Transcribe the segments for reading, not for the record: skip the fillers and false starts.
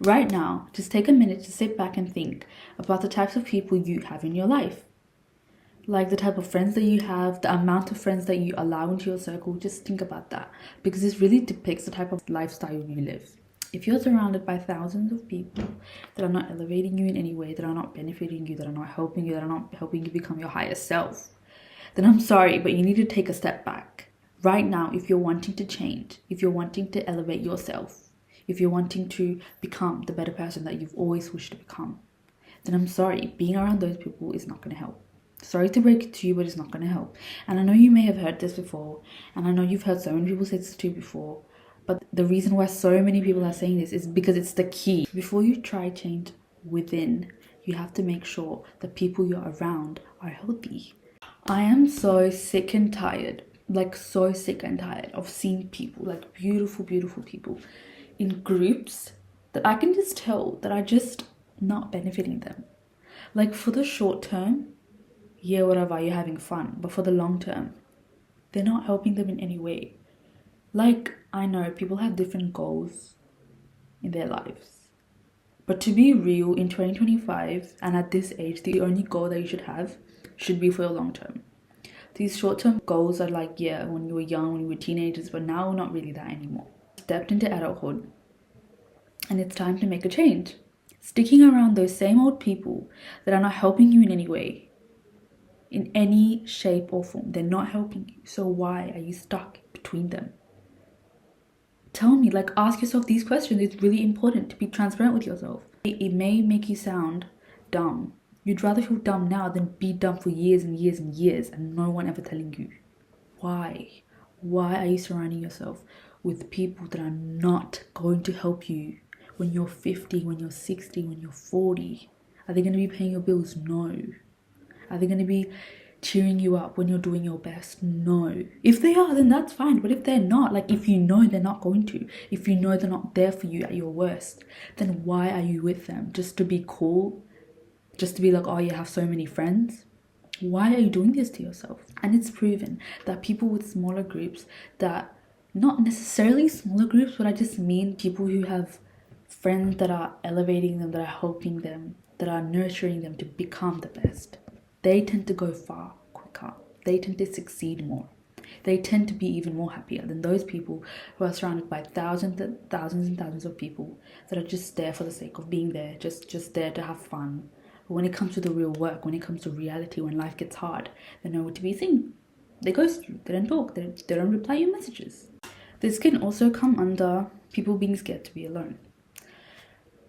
Right now, just take a minute to sit back and think about the types of people you have in your life. Like the type of friends that you have, the amount of friends that you allow into your circle. Just think about that, because this really depicts the type of lifestyle you live. If you're surrounded by thousands of people that are not elevating you in any way, that are not benefiting you, that are not helping you, that are not helping you become your highest self, then I'm sorry, but you need to take a step back. Right now, if you're wanting to change, if you're wanting to elevate yourself, if you're wanting to become the better person that you've always wished to become, then I'm sorry, being around those people is not going to help. Sorry to break it to you, but it's not going to help. And I know you may have heard this before, and I know you've heard so many people say this to you before, but the reason why so many people are saying this is because it's the key. Before you try change within, you have to make sure the people you're around are healthy. I am so sick and tired, like so sick and tired of seeing people, like beautiful, beautiful people in groups that I can just tell that are just not benefiting them. Like for the short term, yeah, whatever, you're having fun, but for the long term, they're not helping them in any way. Like, I know people have different goals in their lives, but to be real, in 2025 and at this age, the only goal that you should have should be for your long term. These short-term goals are like, yeah, when you were young, when you were teenagers, but now not really that anymore. Stepped into adulthood, and it's time to make a change. Sticking around those same old people that are not helping you in any way, in any shape or form, they're not helping you. So why are you stuck between them? Tell me, like, ask yourself these questions. It's really important to be transparent with yourself. It may make you sound dumb. You'd rather feel dumb now than be dumb for years and years and years and no one ever telling you. Why? Why are you surrounding yourself with people that are not going to help you when you're 50, when you're 60, when you're 40? Are they going to be paying your bills? No. Are they going to be cheering you up when you're doing your best? No. If they are, then that's fine. But if they're not, like if you know they're not going to, if you know they're not there for you at your worst, then why are you with them? Just to be cool? Just to be like, oh, you have so many friends? Why are you doing this to yourself? And it's proven that people with smaller groups, that not necessarily smaller groups, but I just mean people who have friends that are elevating them, that are helping them, that are nurturing them to become the best, they tend to go far quicker. They tend to succeed more. They tend to be even more happier than those people who are surrounded by thousands and thousands of people that are just there for the sake of being there, just there to have fun. But when it comes to the real work, when it comes to reality, when life gets hard, they're nowhere to be seen. They ghost you, they don't talk, they don't reply your messages. This can also come under people being scared to be alone.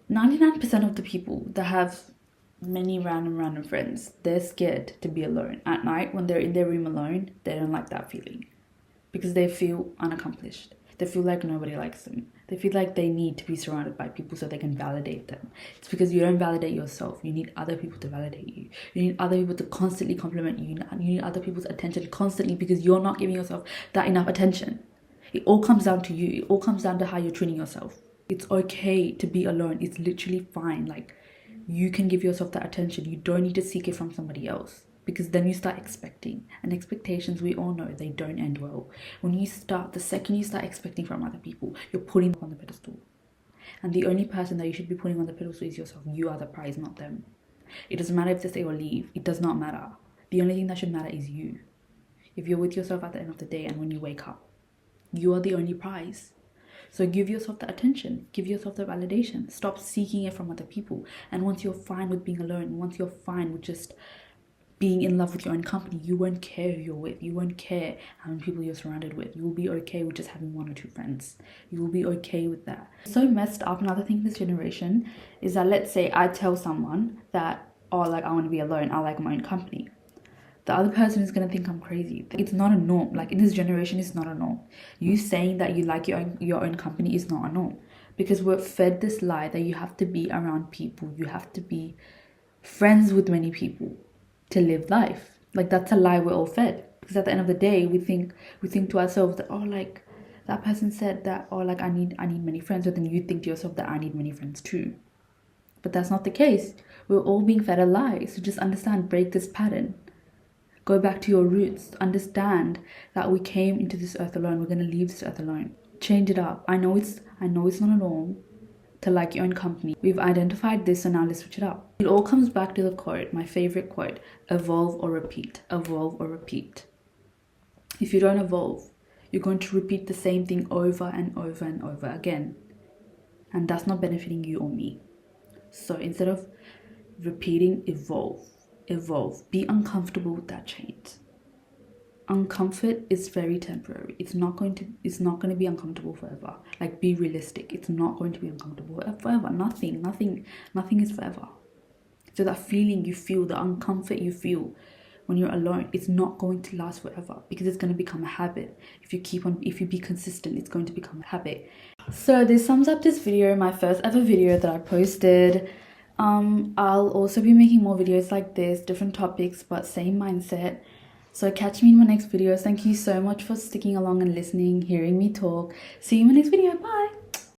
99% of the people that have many random friends, they're scared to be alone. At night, when they're in their room alone, they don't like that feeling because they feel unaccomplished. They feel like nobody likes them. They feel like they need to be surrounded by people so they can validate them. It's because you don't validate yourself. You need other people to validate you. You need other people to constantly compliment you. You need other people's attention constantly because you're not giving yourself that enough attention. It all comes down to you. It all comes down to how you're treating yourself. It's okay to be alone. It's literally fine. Like, you can give yourself that attention. You don't need to seek it from somebody else, because then you start expecting, and expectations, we all know, they don't end well. The second you start expecting from other people, you're putting them on the pedestal, and the only person that you should be putting on the pedestal is yourself. You are the prize, not them. It doesn't matter if they stay or leave. It does not matter. The only thing that should matter is you. If you're with yourself at the end of the day and when you wake up, you are the only prize. So give yourself the attention, give yourself the validation. Stop seeking it from other people. And once you're fine with being alone, once you're fine with just being in love with your own company, you won't care who you're with. You won't care how many people you're surrounded with. You will be okay with just having one or two friends. You will be okay with that. So messed up. Another thing in this generation is that, let's say I tell someone that, oh, like, I want to be alone, I like my own company. The other person is going to think I'm crazy. It's not a norm. Like, in this generation, it's not a norm. You saying that you like your own company is not a norm, because we're fed this lie that you have to be around people, you have to be friends with many people to live life. Like, that's a lie we're all fed, because at the end of the day, we think to ourselves that, oh, like, that person said that, oh, like, I need many friends, but then you think to yourself that I need many friends too. But that's not the case. We're all being fed a lie. So just understand, break this pattern. Go back to your roots. Understand that we came into this earth alone. We're going to leave this earth alone. Change it up. I know it's not a norm, to like your own company. We've identified this, so now let's switch it up. It all comes back to the quote, my favorite quote: evolve or repeat, evolve or repeat. If you don't evolve, you're going to repeat the same thing over and over and over again. And that's not benefiting you or me. So instead of repeating, evolve. Evolve. Be uncomfortable with that change. Uncomfort is very temporary. It's not going to be uncomfortable forever. Like, be realistic. It's not going to be uncomfortable forever. Nothing is forever. So that feeling you feel, the uncomfort you feel when you're alone, it's not going to last forever, because it's going to become a habit. If you be consistent, it's going to become a habit. So this sums up this video, my first ever video that I posted. I'll also be making more videos like this, different topics, but same mindset. So catch me in my next video. Thank you so much for sticking along and listening, hearing me talk. See you in my next video. Bye.